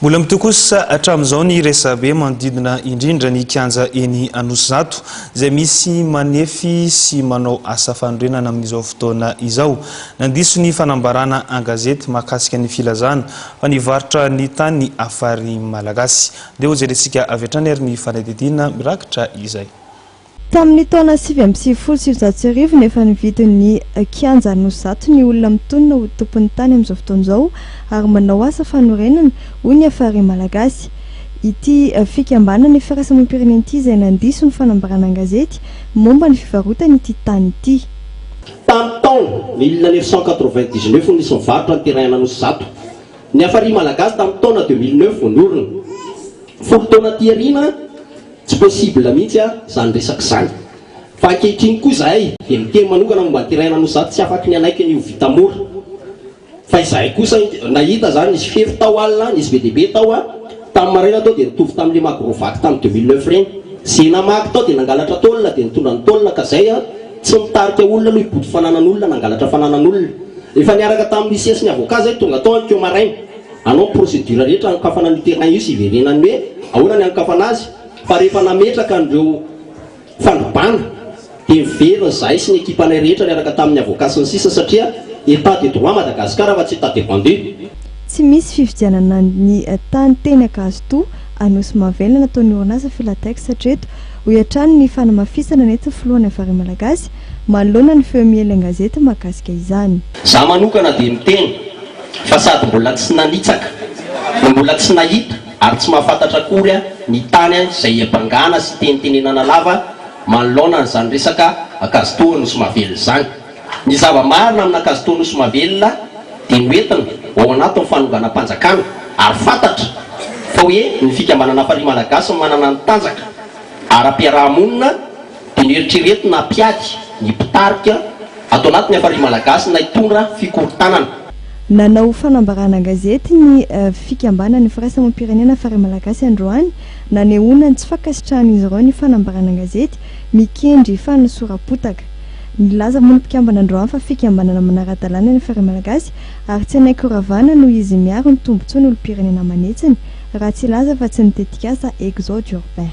Mbola mitokosa hatramin'izao ny resabe manodidina indrindra ny kianja eny Anosizato izay misy manefy sy manao asa fanorenana amin'izao fotoana izao. Nandiso ny fanambarana an-gazety mahakasika ny filazana fa nivarotra ny tany ny afary malagasy. Dia hojerentsika avy hatrany ary ny fanadidina mirakitra izay. Tamin'ny taona 2017 nefa nividin'ny kianja Anosizato ny olona mitonona ho tompon'ny tany amin'izao fotoana izao ary manao asa fanorenana hoy ny afary malagasy. Ity fikambanana firaisam-pirenena ity izay nandiso ny fanambarana an-gazety momba ny fivarotana ity tany ity. Tamin'ny taona 1999 nisy mivarotra ny terrain Anosizato. Ny afary malagasy tamin'ny taona 2009 norona. Folo taona tiarina tsy possible mihitsy zany resaka zany. Fa ankehitriny koa zahay dia miteny manokana momba ny terrain Anosizato tsy afaky ny anaiky ny ho vita mora. Fa izahay kosa nahita zany nisy fefy tao alina, nisy be dia be tao tamin'ny maraina tao dia nitovy tamin'ilay magrovaky tamin'ny 2009 reny. Sy namaky tao dia nangalatra taolina dia nitondra ny taolina ka zay tsy mitarika olona aloha hiboty fananan'olona nangalatra fananan'olona. Efa niaraka tamin'ny siasy ny avoka zay tonga tao ankeo maraina. Anao procédure rehetra ankafana ny terrain io sy iverenany hoe ahoana ny ankafana azy. Fa rehefa nametraka andreo fandobana dia miverina zahay sy ny ekipanay rehetra niaraka tamin'ny avoka sy ny sisa satria état de droit Madagasikara fa tsy état de vendu. Tsy misy fividianana ny tany teny Akazoto Anosy Mavelona nataon'ny orinasa Filatex hatreto ho hiatrany ny fanamafisana nenty filohan'ny afary malagasy manoloana ny feo mihaino an-gazety mahakasika izany. Za manokana dia miteny fa sady mbola tsy nanitsaka, mbola tsy nahita ary tsy mahafantatra akory ny tany izay abangana sy tenitenenana lava manoloana n'izany resaka Akazoto Anosy Mavelona zany. Ny zava-marina amin'ny Akazoto Anosy Mavelona dia noentina ao anatin'ny fanonganam-panjakana ary fantatra fa hoe ny fikambanana afary malagasy manana ny tanjaka ara-piarahamonina dia nieritreretina hampiady ny mpitarika ato anatin'ny afary malagasy na hitondra fikorontanana. Nanao fanambarana an-gazety ny fikambanana firaisamopirenena afary malagasy androany nanehoana tsy fankasitrahan'izy ireo ny fanambarana an-gazety mikendry fanosorapotaka. Nilaza moa ny mpikambana androany fa fikambanana manara-dalàna ny afary malagasy ary tsy anaiky ravana noho izy miaro ny tombontsoa ny olom-pirenena manetsiny raha tsy laza fa tsy nitetika asa exode urbain.